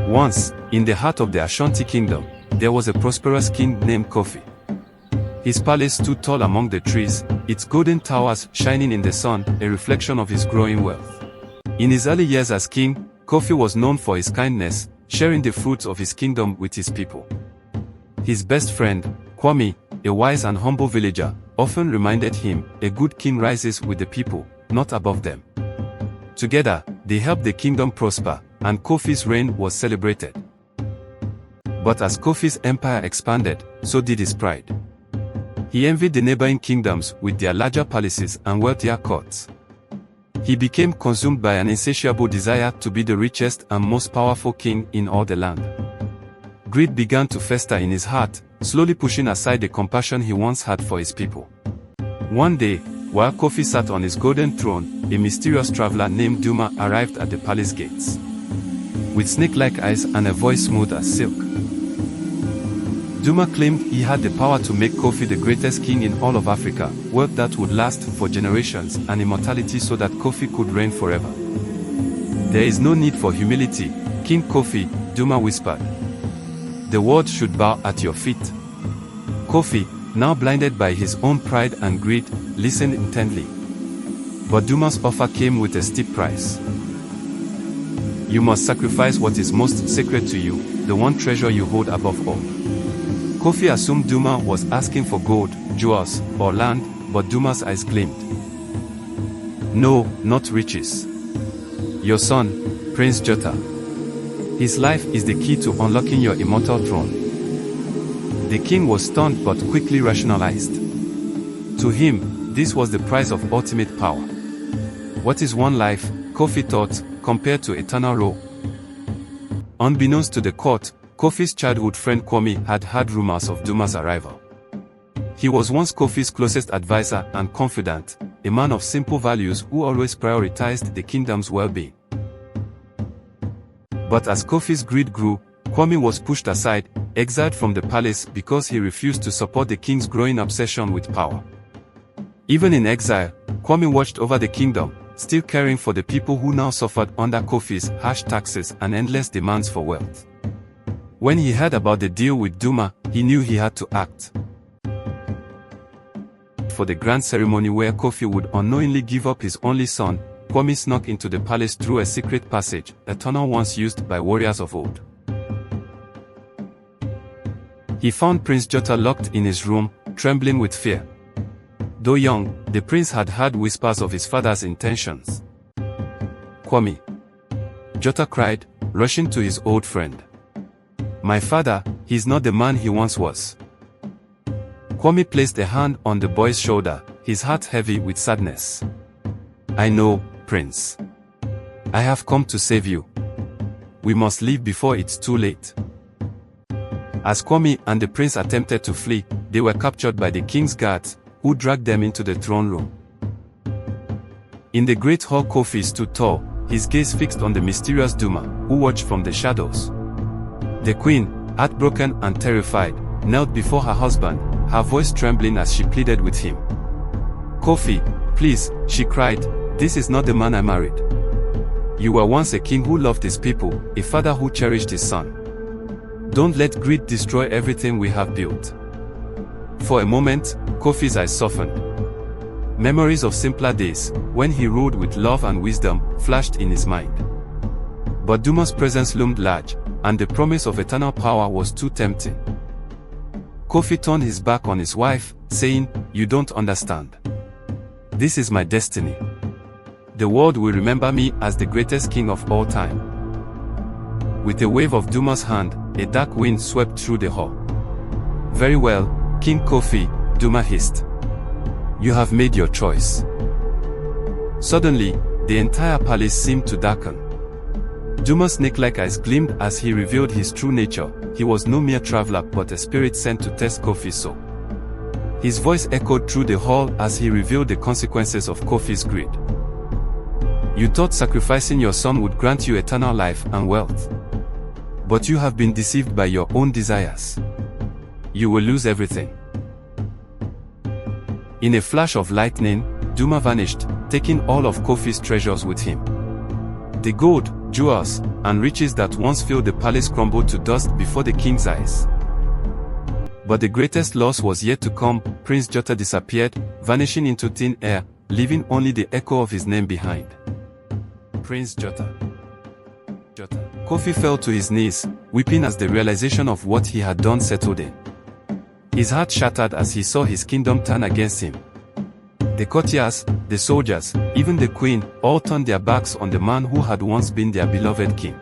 Once, in the heart of the Ashanti kingdom, there was a prosperous king named Kofi. His palace stood tall among the trees, its golden towers shining in the sun, a reflection of his growing wealth. In his early years as king, Kofi was known for his kindness, sharing the fruits of his kingdom with his people. His best friend, Kwame, a wise and humble villager, often reminded him, a good king rises with the people, not above them. Together, they helped the kingdom prosper, and Kofi's reign was celebrated. But as Kofi's empire expanded, so did his pride. He envied the neighboring kingdoms with their larger palaces and wealthier courts. He became consumed by an insatiable desire to be the richest and most powerful king in all the land. Greed began to fester in his heart, slowly pushing aside the compassion he once had for his people. One day, while Kofi sat on his golden throne, a mysterious traveler named Duma arrived at the palace gates. With snake-like eyes and a voice smooth as silk. Duma claimed he had the power to make Kofi the greatest king in all of Africa, wealth that would last for generations, and immortality so that Kofi could reign forever. There is no need for humility, King Kofi, Duma whispered. The world should bow at your feet. Kofi, now blinded by his own pride and greed, listened intently. But Duma's offer came with a steep price. You must sacrifice what is most sacred to you, the one treasure you hold above all. Kofi assumed Duma was asking for gold, jewels, or land, but Duma's eyes gleamed. No, not riches. Your son, Prince Jota. His life is the key to unlocking your immortal throne. The king was stunned but quickly rationalized. To him, this was the price of ultimate power. What is one life, Kofi thought, compared to eternal rule? Unbeknownst to the court, Kofi's childhood friend Kwame had heard rumors of Duma's arrival. He was once Kofi's closest advisor and confidant, a man of simple values who always prioritized the kingdom's well-being. But as Kofi's greed grew, Kwame was pushed aside, exiled from the palace because he refused to support the king's growing obsession with power. Even in exile, Kwame watched over the kingdom, still caring for the people who now suffered under Kofi's harsh taxes and endless demands for wealth. When he heard about the deal with Duma, he knew he had to act. For the grand ceremony where Kofi would unknowingly give up his only son, Kwame snuck into the palace through a secret passage, a tunnel once used by warriors of old. He found Prince Jota locked in his room, trembling with fear. Though young, the prince had heard whispers of his father's intentions. Kwame, Jota cried, rushing to his old friend. My father, he's not the man he once was. Kwame placed a hand on the boy's shoulder, his heart heavy with sadness. I know, Prince. I have come to save you. We must leave before it's too late. As Kwame and the prince attempted to flee, they were captured by the king's guards, who dragged them into the throne room. In the great hall, Kofi stood tall, his gaze fixed on the mysterious Duma, who watched from the shadows. The queen, heartbroken and terrified, knelt before her husband, her voice trembling as she pleaded with him. Kofi, please, she cried, this is not the man I married. You were once a king who loved his people, a father who cherished his son. Don't let greed destroy everything we have built. For a moment, Kofi's eyes softened. Memories of simpler days, when he ruled with love and wisdom, flashed in his mind. But Duma's presence loomed large, and the promise of eternal power was too tempting. Kofi turned his back on his wife, saying, You don't understand. This is my destiny. The world will remember me as the greatest king of all time. With a wave of Duma's hand, a dark wind swept through the hall. Very well, King Kofi, Duma hissed. You have made your choice. Suddenly, the entire palace seemed to darken. Duma's snake-like eyes gleamed as he revealed his true nature. He was no mere traveler but a spirit sent to test Kofi's soul. His voice echoed through the hall as he revealed the consequences of Kofi's greed. You thought sacrificing your son would grant you eternal life and wealth. But you have been deceived by your own desires. You will lose everything. In a flash of lightning, Duma vanished, taking all of Kofi's treasures with him. The gold, jewels, and riches that once filled the palace crumbled to dust before the king's eyes. But the greatest loss was yet to come. Prince Jota disappeared, vanishing into thin air, leaving only the echo of his name behind. Prince Jota. Kofi fell to his knees, weeping as the realization of what he had done settled in. His heart shattered as he saw his kingdom turn against him. The courtiers, the soldiers, even the queen, all turned their backs on the man who had once been their beloved king.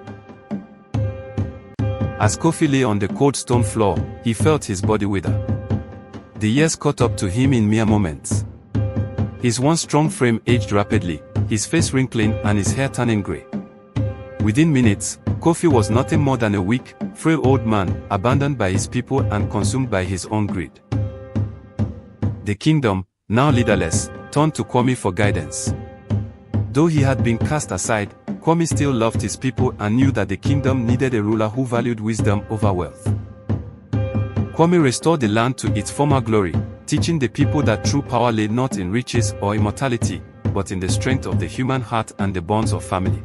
As Kofi lay on the cold stone floor, he felt his body wither. The years caught up to him in mere moments. His once strong frame aged rapidly, his face wrinkling and his hair turning grey. Within minutes, Kofi was nothing more than a weak, frail old man, abandoned by his people and consumed by his own greed. The kingdom, now leaderless, turned to Kwame for guidance. Though he had been cast aside, Kwame still loved his people and knew that the kingdom needed a ruler who valued wisdom over wealth. Kwame restored the land to its former glory, teaching the people that true power lay not in riches or immortality, but in the strength of the human heart and the bonds of family.